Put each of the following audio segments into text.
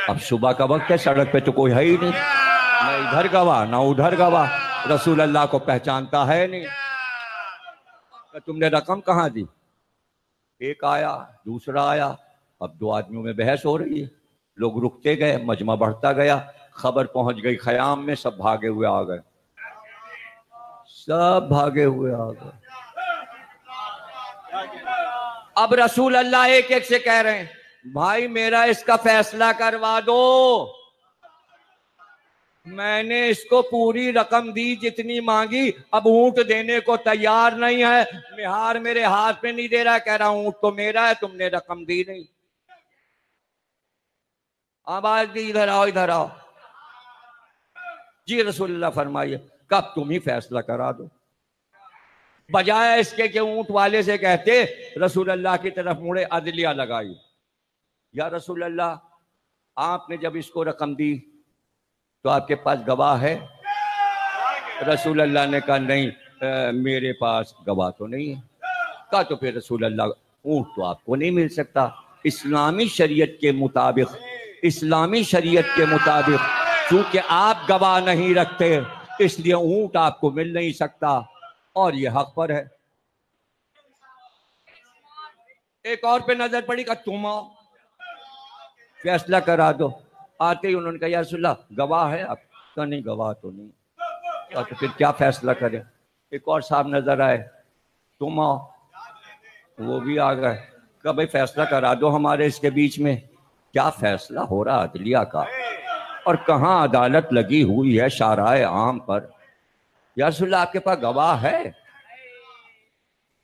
अब सुबह का वक्त है, सड़क पे तो कोई है ही नहीं, ना इधर गवाह ना उधर गवाह, रसूल अल्लाह को पहचानता है नहीं। तो तुमने रकम कहाँ दी? एक आया, दूसरा आया, अब दो आदमियों में बहस हो रही है। लोग रुकते गए, मजमा बढ़ता गया, खबर पहुंच गई खयाम में, सब भागे हुए आ गए, सब भागे हुए आ गए। अब रसूल अल्लाह एक एक से कह रहे हैं, भाई मेरा इसका फैसला करवा दो, मैंने इसको पूरी रकम दी जितनी मांगी, अब ऊंट देने को तैयार नहीं है, मिहार मेरे हाथ में नहीं दे रहा, कह रहा ऊंट तो मेरा है, तुमने रकम दी नहीं। आवाज दी, इधर आओ इधर आओ। जी रसूलुल्लाह फरमाइए, कब तुम ही फैसला करा दो। बजाय इसके कि ऊंट वाले से कहते, रसूल अल्लाह की तरफ मुड़े, अदलिया लगाई, या रसूल अल्लाह आपने जब इसको रकम दी तो आपके पास गवाह है? रसूल अल्लाह ने कहा नहीं, मेरे पास गवाह तो नहीं है। कहा तो फिर रसूल अल्लाह, ऊंट तो आपको नहीं मिल सकता, इस्लामी शरीयत के मुताबिक, इस्लामी शरीयत के मुताबिक चूंकि आप गवाह नहीं रखते इसलिए ऊंट आपको मिल नहीं सकता, और ये हक पर है। एक और पे नजर पड़ी, का तुम आओ फैसला करा दो। आते ही उन्होंने कहा, या रसूलल्लाह गवाह है आपका? नहीं, गवाह तो नहीं। तो फिर क्या फैसला करें? एक और साहब नजर आए, तुम आओ, वो भी आ गए, कहा भाई फैसला करा दो हमारे इसके बीच में, क्या फैसला हो रहा अदलिया का, और कहाँ अदालत लगी हुई है शाराए आम पर। या रसूलल्लाह आपके पास गवाह है?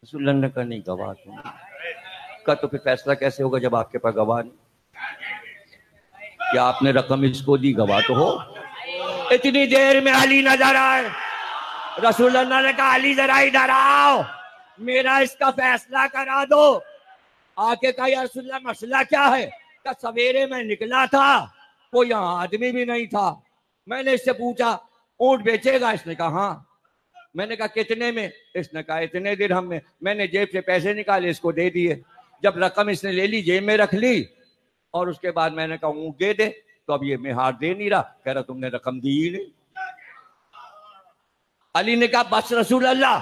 रसूलुल्लाह ने कहा नहीं, गवाह तो नहीं। कहा तो फिर फैसला कैसे होगा जब आपके पास गवाह नहीं? क्या आपने रकम इसको दी, गवाह तो हो। इतनी देर में अली नजर आए, रसूलुल्लाह ने कहा अली जरा इधर आओ, मेरा इसका फैसला करा दो। आके कहा, या रसूलुल्लाह मसला क्या है? कहा सवेरे में निकला था, कोई यहाँ आदमी भी नहीं था, मैंने इससे पूछा ऊंट बेचेगा? इसने कहा हाँ। मैंने कहा कितने में? इसने कहा इतने दिरहम में। मैंने जेब से पैसे निकाले, इसको दे दिए। जब रकम इसने ले ली, जेब में रख ली, और उसके बाद मैंने कहा ऊंट दे दे, तो अब ये मेहार दे नहीं रहा, कह रहा तुमने रकम दी ही नहीं। अली ने कहा बस रसूल अल्लाह,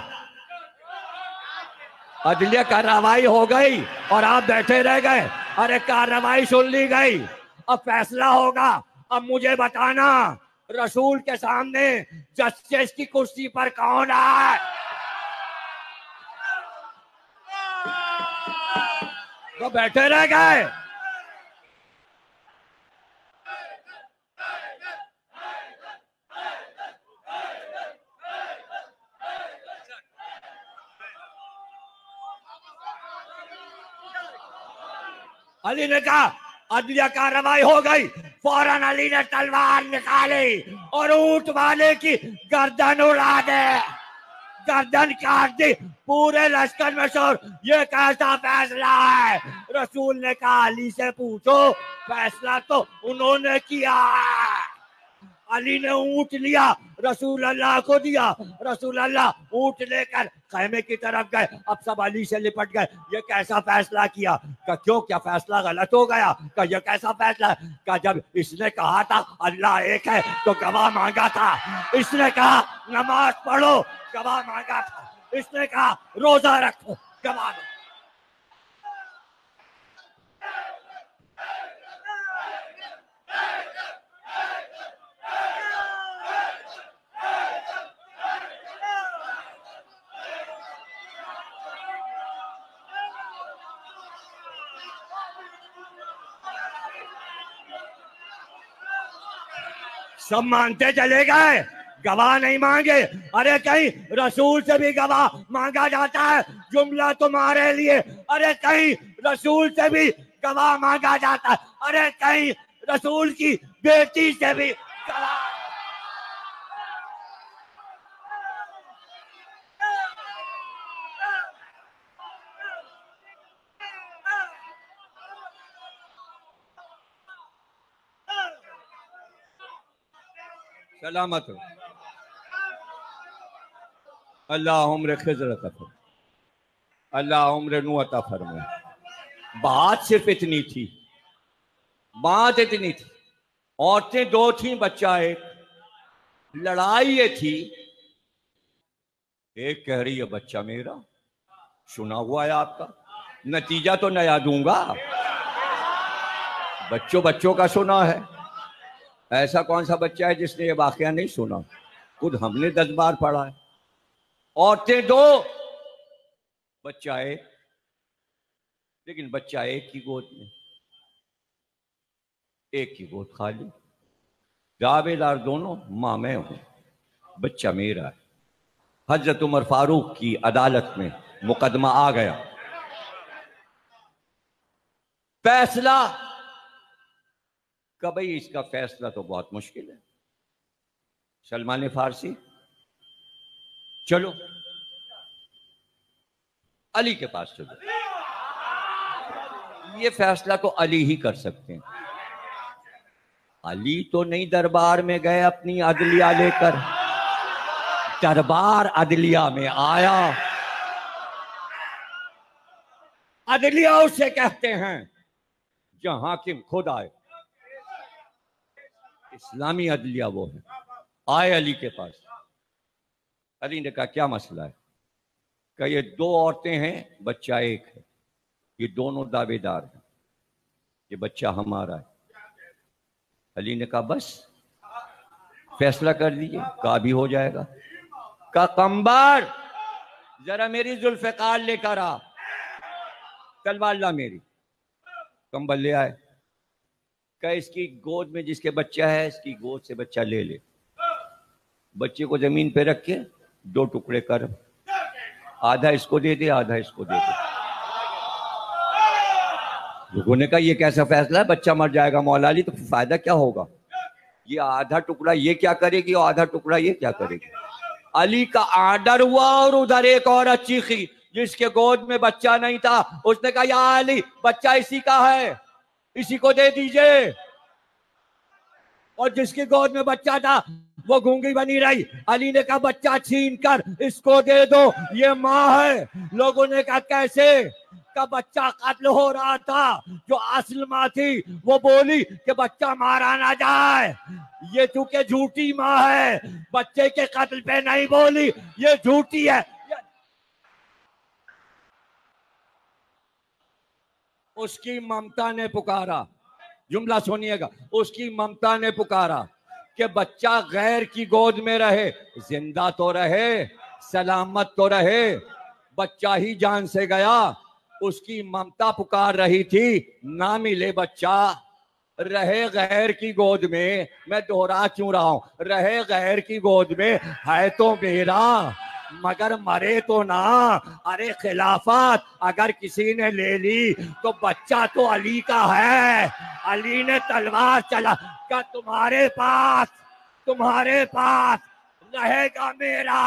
अदलिया कार्रवाई हो गई और आप बैठे रह गए। अरे कार्रवाई सुन ली गई, अब फैसला होगा। अब मुझे बताना, रसूल के सामने जस्टिस की कुर्सी पर कौन है? तो बैठे रह गए। अली ने कहा अदलिया कार्रवाई हो गई। फौरन अली ने तलवार निकाली और ऊंट वाले की गर्दन उड़ा दे, गर्दन काट दी। पूरे लश्कर में शोर, ये कैसा फैसला है? रसूल ने कहा अली से पूछो, फैसला तो उन्होंने किया। अली ने ऊंट लिया, रसूल अल्लाह को दिया। रसूल अल्लाह ऊंट लेकर खैमे की तरफ गए। अब सब अली से लिपट गए, ये कैसा फैसला किया? का क्यों, क्या फैसला गलत हो गया? का ये कैसा फैसला? का जब इसने कहा था अल्लाह एक है तो गवाह मांगा था, इसने कहा नमाज पढ़ो, गवाह मांगा था, इसने कहा रोजा रखो, गवाह दो। सब मानते चले गए, गवाह नहीं मांगे। अरे कहीं रसूल से भी गवाह मांगा जाता है, जुमला तुम्हारे लिए। अरे कहीं रसूल से भी गवाह मांगा जाता है, अरे कहीं रसूल की बेटी से भी गवाह। सलामत हो। अल्लाह उम्र खिज़र अता फरमाए, अल्लाह उम्र नू अता फरमाए। बात सिर्फ इतनी थी, बात इतनी थी, औरतें दो थी, बच्चा एक। लड़ाई ये थी, एक कह रही है बच्चा मेरा, सुना हुआ है आपका, नतीजा तो नया दूंगा। बच्चों बच्चों का सुना है, ऐसा कौन सा बच्चा है जिसने ये वाकया नहीं सुना? खुद हमने 10 बार पढ़ा है। औरतें दो, बच्चा एक, लेकिन बच्चा एक की गोद में, एक की गोद खाली, दावेदार दोनों, मां मैं हूं, बच्चा मेरा है। हजरत उमर फारूक की अदालत में मुकदमा आ गया, फैसला का भाई इसका फैसला तो बहुत मुश्किल है। सलमान फारसी, चलो अली के पास चलो, ये फैसला तो अली ही कर सकते हैं। अली तो नहीं दरबार में गए अपनी अदलिया लेकर, दरबार अदलिया में आया। अदलिया उसे कहते हैं जहां हाकिम खुद आए, इस्लामी अदलिया वो है। आए अली के पास, अली ने कहा क्या मसला है? कहा ये दो औरतें हैं, बच्चा एक है, ये दोनों दावेदार हैं, ये बच्चा हमारा है। अली ने कहा बस फैसला कर दीजिए। कहा भी हो जाएगा। कहा कंबर जरा मेरी जुल्फ़िकार लेकर आ, तलवार ला मेरी। कंबल ले आए। कहा इसकी गोद में जिसके बच्चा है, इसकी गोद से बच्चा ले ले। बच्चे को जमीन पे रख के दो टुकड़े कर, आधा इसको दे दे, आधा इसको दे दे। लोगों ने कहा ये कैसा फैसला है, बच्चा मर जाएगा मौला अली, तो फायदा क्या होगा? ये आधा टुकड़ा ये क्या करेगी और आधा टुकड़ा ये क्या करेगी? अली का आर्डर हुआ और उधर एक औरत चीखी जिसके गोद में बच्चा नहीं था। उसने कहा या अली, बच्चा इसी का है, इसी को दे दीजिए। और जिसकी गोद में बच्चा था वो गूंगी बनी रही। अली ने कहा बच्चा छीन कर इसको दे दो, ये माँ है। लोगों ने कहा कैसे? का बच्चा कत्ल हो रहा था, जो असल माँ थी वो बोली कि बच्चा मारा ना जाए। ये चूंकि झूठी माँ है, बच्चे के कत्ल पे नहीं बोली, ये झूठी है। उसकी ममता ने पुकारा, जुमला सुनिएगा, उसकी ममता ने पुकारा कि बच्चा गैर की गोद में रहे, जिंदा तो रहे, सलामत तो रहे, बच्चा ही जान से गया। उसकी ममता पुकार रही थी ना मिले बच्चा, रहे गैर की गोद में। मैं दोहरा क्यों रहा हूं, रहे गैर की गोद में, है तो मेरा मगर मरे तो ना। अरे खिलाफत अगर किसी ने ले ली तो बच्चा तो अली का है। अली ने तलवार चला का तुम्हारे पास रहेगा मेरा।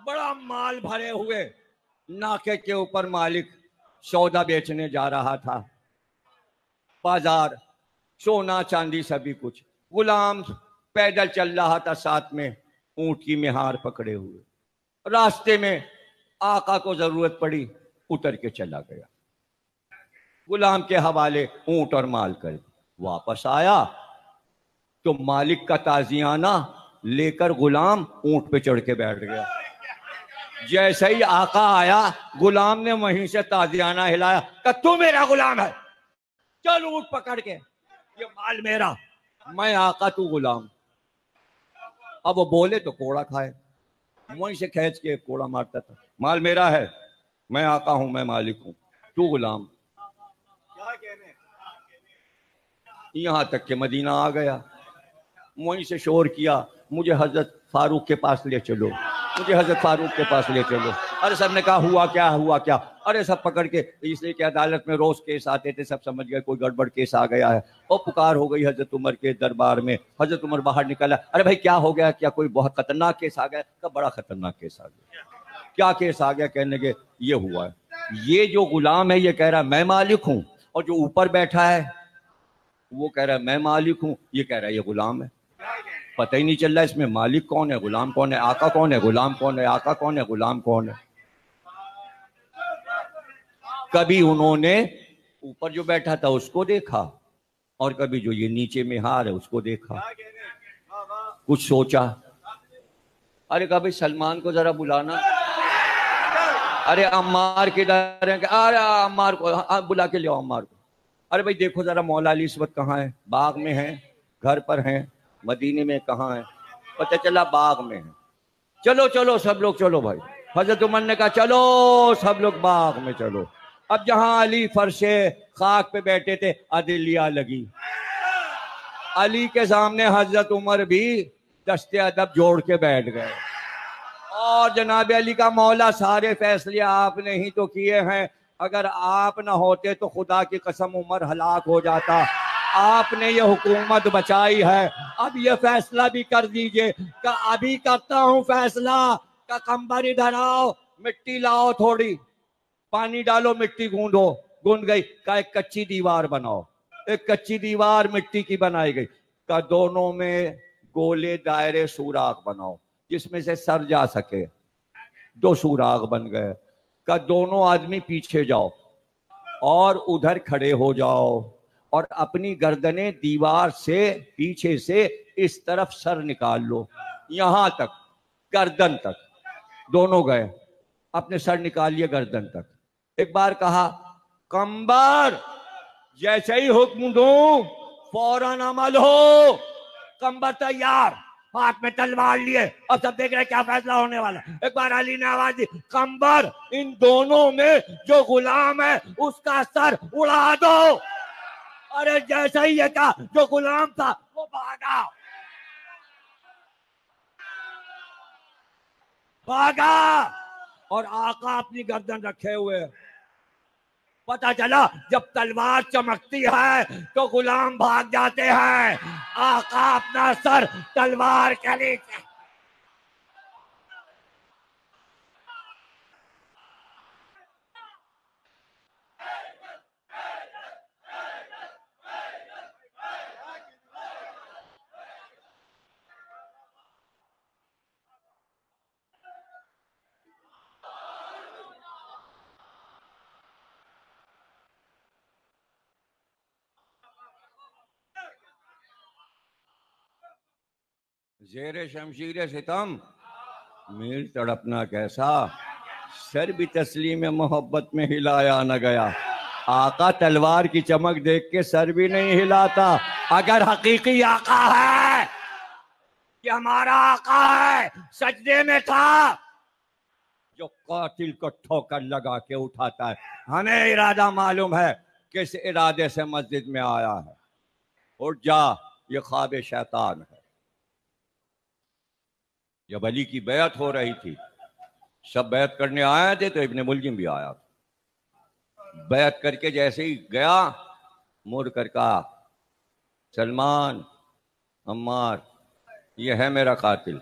बड़ा माल भरे हुए नाके के ऊपर मालिक सौदा बेचने जा रहा था। बाजार, सोना चांदी सभी कुछ। गुलाम पैदल चल रहा था, साथ में ऊंट की मेहार पकड़े हुए। रास्ते में आका को जरूरत पड़ी, उतर के चला गया। गुलाम के हवाले ऊंट और माल कर वापस आया तो मालिक का ताजियाना लेकर गुलाम ऊंट पे चढ़ के बैठ गया। जैसे ही आका आया, गुलाम ने वहीं से ताजियाना हिलाया, कि तू मेरा गुलाम है, चल ऊंट पकड़ के, ये माल मेरा, मैं आका तू गुलाम। अब वो बोले तो कोड़ा खाए, वहीं से खींच के कोड़ा मारता था। माल मेरा है, मैं आका हूं, मैं मालिक हूं, तू गुलाम। यहां तक के मदीना आ गया, वहीं से शोर किया मुझे हजरत फारूक के पास ले चलो, मुझे हजरत फारूक के पास ले चलो। अरे सब ने कहा हुआ क्या, हुआ क्या? अरे सब पकड़ के, इसलिए कि अदालत में रोज केस आते थे, सब समझ गए कोई गड़बड़ केस आ गया है। और पुकार हो गई हजरत उमर के दरबार में। हजरत उमर बाहर निकला, अरे भाई क्या हो गया, क्या कोई बहुत खतरनाक केस आ गया? कब बड़ा खतरनाक केस आ गया? क्या केस आ गया? कहने के ये हुआ है। ये जो गुलाम है ये कह रहा है मैं मालिक हूं, और जो ऊपर बैठा है वो कह रहा है मैं मालिक हूं, ये कह रहा है ये गुलाम है। पता ही नहीं चल रहा इसमें मालिक कौन है, गुलाम कौन है, आका कौन है, गुलाम कौन है, आका कौन है, गुलाम कौन है। कभी उन्होंने ऊपर जो बैठा था उसको देखा, और कभी जो ये नीचे में हार है उसको देखा, कुछ सोचा, अरे कभी सलमान को जरा बुलाना, अरे अम्मार किधर है, अरे अम्मार को बुला के ले आओ अम्मार को। अरे भाई देखो जरा मौला अली इस वक्त कहाँ है, बाग में है, घर पर है, मदीने में कहाँ है, पता चला बाग में है। चलो चलो सब लोग चलो भाई, हजरत उमर ने कहा चलो सब लोग बाग में चलो। अब जहां अली फर्शे खाक पे बैठे थे अदलिया लगी, अली के सामने हजरत उमर भी दस्ते अदब जोड़ के बैठ गए, और जनाब अली का मौला सारे फैसले आपने ही तो किए हैं, अगर आप ना होते तो खुदा की कसम उमर हलाक हो जाता, आपने ये हुकूमत बचाई है, अब ये फैसला भी कर दीजिए। का अभी करता हूं फैसला, का कंबर इधर आओ, मिट्टी लाओ, थोड़ी पानी डालो, मिट्टी गूंदो, गूंद गई, का एक कच्ची दीवार बनाओ, एक कच्ची दीवार मिट्टी की बनाई गई, का दोनों में गोले दायरे सुराख बनाओ जिसमें से सर जा सके, 2 सुराख बन गए, का दोनों आदमी पीछे जाओ और उधर खड़े हो जाओ, और अपनी गर्दनें दीवार से पीछे से इस तरफ सर निकाल लो, यहां तक गर्दन तक, दोनों गए, अपने सर निकालिए गर्दन तक। एक बार कहा कंबर जैसे ही हुक्म दूं फौरन अमल हो, कंबर तैयार, हाथ में तलवार लिए, अब सब देख रहे क्या फैसला होने वाला। एक बार अली ने आवाज दी कंबर इन दोनों में जो गुलाम है उसका सर उड़ा दो। अरे जैसा ही ये कहा जो गुलाम था वो भागा, भागा, और आका अपनी गर्दन रखे हुए। पता चला जब तलवार चमकती है तो गुलाम भाग जाते हैं, आका अपना सर तलवार के नीचे। जेरे शमशीर सितम मीर तड़पना कैसा, सर भी तस्लीम मोहब्बत में हिलाया न गया। आका तलवार की चमक देख के सर भी नहीं हिलाता। अगर हकीकी आका है कि हमारा आका है सजदे में था, जो कातिल को ठोकर लगा के उठाता है, हमें इरादा मालूम है किस इरादे से मस्जिद में आया है। उठ जा, ये ख्वाब शैतान है। जब अली की बैत हो रही थी, सब बैत करने आए थे, तो इब्ने मुलजिम भी आया था। बैत करके जैसे ही गया, मुड़ कर कहा सलमान, अम्मार, ये है मेरा कातिल।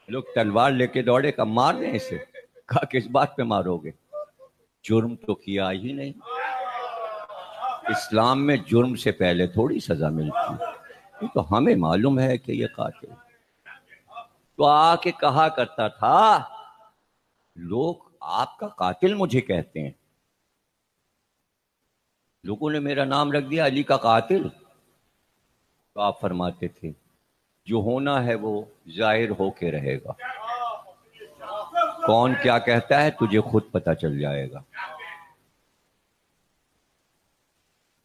लोग तलवार लेके दौड़े, कहा मार दें इसे। कहा किस बात पे मारोगे, जुर्म तो किया ही नहीं। इस्लाम में जुर्म से पहले थोड़ी सजा मिलती, ये तो हमें मालूम है कि ये कातिल। तो आके कहा करता था, लोग आपका कातिल मुझे कहते हैं, लोगों ने मेरा नाम रख दिया अली का कातिल। तो आप फरमाते थे जो होना है वो जाहिर होके रहेगा, कौन क्या कहता है तुझे खुद पता चल जाएगा।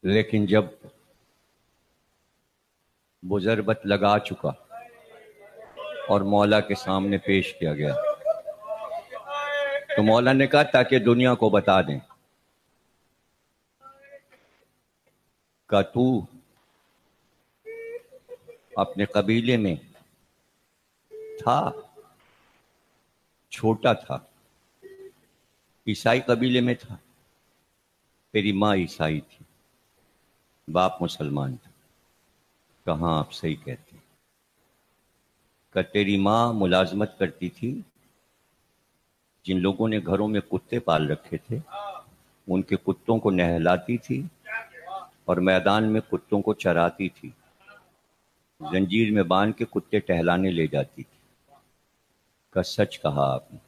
लेकिन जब बुजरबत लगा चुका और मौला के सामने पेश किया गया, तो मौला ने कहा ताकि दुनिया को बता दें का तू अपने कबीले में था, छोटा था, ईसाई कबीले में था, तेरी माँ ईसाई थी, बाप मुसलमान था। कहाँ आप सही कहते हैं। का तेरी माँ मुलाजमत करती थी जिन लोगों ने घरों में कुत्ते पाल रखे थे उनके कुत्तों को नहलाती थी और मैदान में कुत्तों को चराती थी, जंजीर में बांध के कुत्ते टहलाने ले जाती थी। का सच कहा आपने।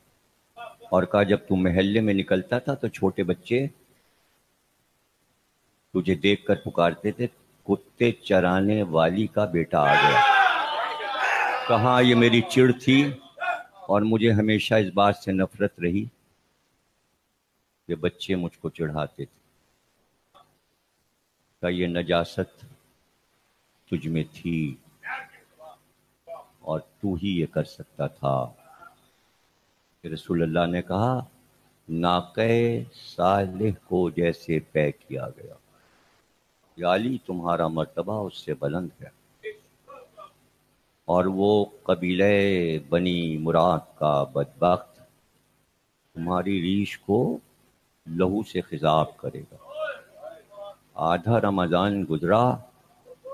और कहा जब तू मोहल्ले में निकलता था तो छोटे बच्चे तुझे देखकर पुकारते थे, कुत्ते चराने वाली का बेटा आ गया। कहाँ ये मेरी चिढ़ थी और मुझे हमेशा इस बात से नफरत रही कि बच्चे मुझको चिढ़ाते थे। का ये नजासत तुझ में थी और तू ही ये कर सकता था। रसूलुल्लाह ने कहा नाक़े सालिह को जैसे पैक किया गया, या अली तुम्हारा मर्तबा उससे बुलंद है। और वो कबीले बनी मुराद का बदबख्त तुम्हारी रीश को लहू से खिजाब करेगा। आधा रमज़ान गुजरा,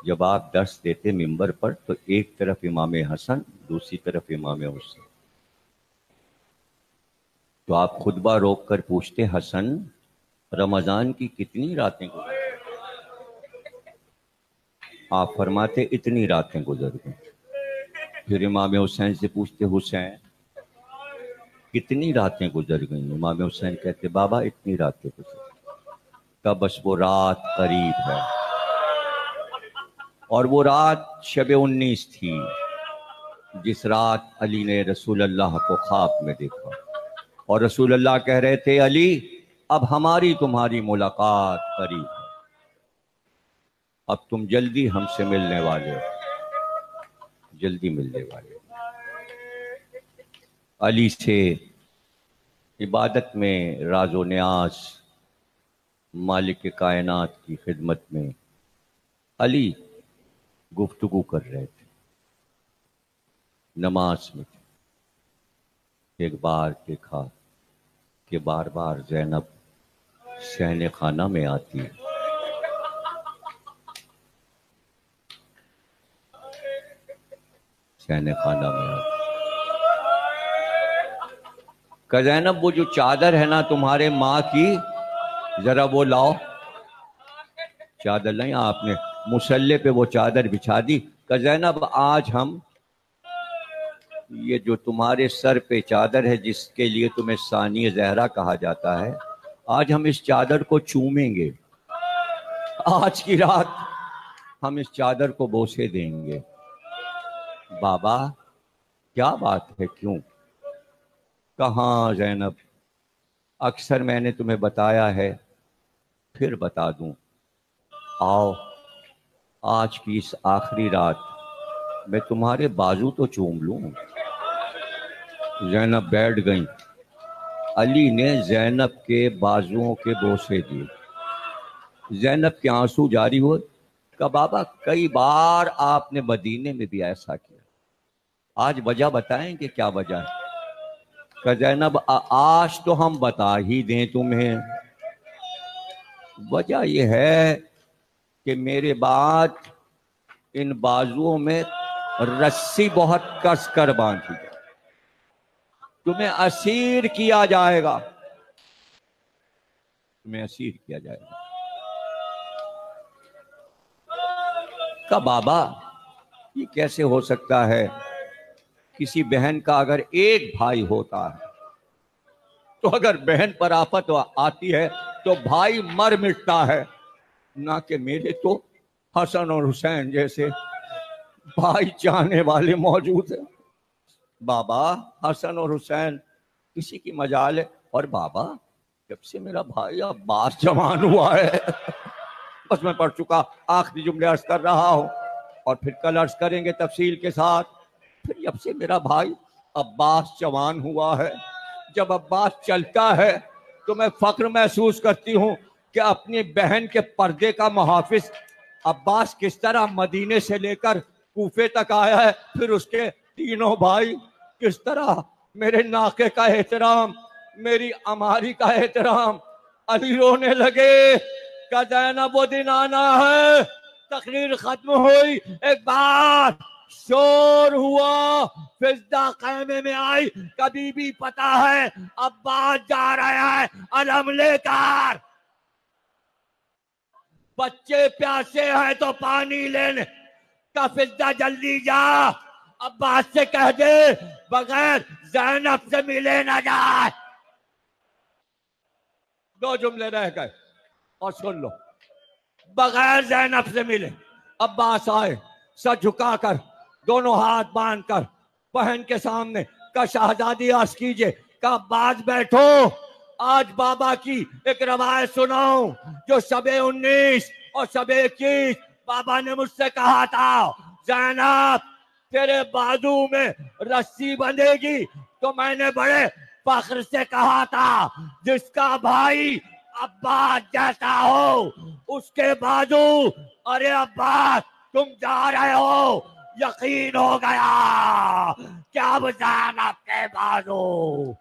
जब आप दर्स देते मिंबर पर तो एक तरफ इमाम हसन दूसरी तरफ इमाम हुसैन, तो आप खुतबा रोक कर पूछते हसन रमज़ान की कितनी रातें गुजर, आप फरमाते इतनी रातें गुजर गई। फिर इमाम हुसैन से पूछते हुसैन कितनी रातें गुजर गई, इमाम हुसैन कहते बाबा इतनी रातें गुजर। तब बस वो रात करीब है, और वो रात शब 19 थी जिस रात अली ने रसूल अल्लाह को ख्वाब में देखा और रसूल अल्लाह कह रहे थे अली अब हमारी तुम्हारी मुलाकात करीब है, अब तुम जल्दी हमसे मिलने वाले हो, जल्दी मिलने वाले हो। अली से इबादत में राजो न्यास मालिक कायनात की खिदमत में अली गुफ्तगू कर रहे थे, नमाज में थे। एक बार देखा कि बार बार ज़ैनब सहने खाना में आती है। सहने खाना में आती का ज़ैनब वो जो चादर है ना तुम्हारे माँ की, जरा वो लाओ। चादर नहीं, आपने मुसल्ले पे वो चादर बिछा दी। का ज़ैनब आज हम ये जो तुम्हारे सर पे चादर है जिसके लिए तुम्हें सानी ज़हरा कहा जाता है, आज हम इस चादर को चूमेंगे, आज की रात हम इस चादर को बोसे देंगे। बाबा क्या बात है, क्यों? कहाँ ज़ैनब, अक्सर मैंने तुम्हें बताया है फिर बता दूं, आओ आज की इस आखिरी रात मैं तुम्हारे बाजू तो चूम लूं। ज़ैनब बैठ गई। अली ने ज़ैनब के बाजुओं के बोसे दिए। ज़ैनब के आंसू जारी हुए। का बाबा कई बार आपने मदीने में भी ऐसा किया, आज वजह बताएं कि क्या वजह है? का ज़ैनब आज तो हम बता ही दें तुम्हें। वजह यह है कि मेरे बाद इन बाजुओं में रस्सी बहुत कस कर बांधी जाए, तुम्हें असीर किया जाएगा, तुम्हें असीर किया जाएगा। का बाबा ये कैसे हो सकता है? किसी बहन का अगर एक भाई होता है तो अगर बहन पर आफत आती है तो भाई मर मिटता है, ना कि मेरे तो हसन और हुसैन जैसे भाई चाहने वाले मौजूद हैं। बाबा हसन और हुसैन किसी की मजाल है। और बाबा जब से मेरा भाई अब्बास जवान हुआ है बस मैं पढ़ चुका, आखिरी जुमले अर्ज कर रहा हूं और फिर कल अर्ज करेंगे तफसील के साथ। फिर जब से मेरा भाई अब्बास जवान हुआ है, जब अब्बास चलता है तो मैं फख्र महसूस करती हूँ कि अपनी बहन के पर्दे का मुहाफिज अब्बास किस तरह मदीने से लेकर कूफे तक आया है, फिर उसके तीनों भाई किस तरह मेरे नाके का एहतराम, मेरी अमारी का एहतराम। अली रोने लगे। का ज़ैनब वो दिन आना है। तकरीर खत्म हुई। एक बार शोर हुआ, फिजा खैमे में आई। कभी भी पता है अब्बास जा रहा है अलम लेकर। बच्चे प्यासे हैं तो पानी लेने का, फिजा जल्दी जा। अब्बास से कह दे बगैर ज़ैनब से मिले ना जाए। 2 जुमले रह गए और सुन लो। बगैर ज़ैनब से मिले। अब्बास आए, सर झुकाकर, दोनों हाथ बांधकर बहन के सामने का शहजादी अर्ज कीजिए का अब्बास बैठो। आज बाबा की एक रवायत सुनाऊं जो शबे 19 और शबे 21 बाबा ने मुझसे कहा था, ज़ैनब तेरे बाजू में रस्सी बंधेगी तो मैंने बड़े फख्र से कहा था जिसका भाई अब्बास जैसा हो उसके बाजू। अरे अब्बास तुम जा रहे हो, यकीन हो गया क्या ज़ैनब के बाजू।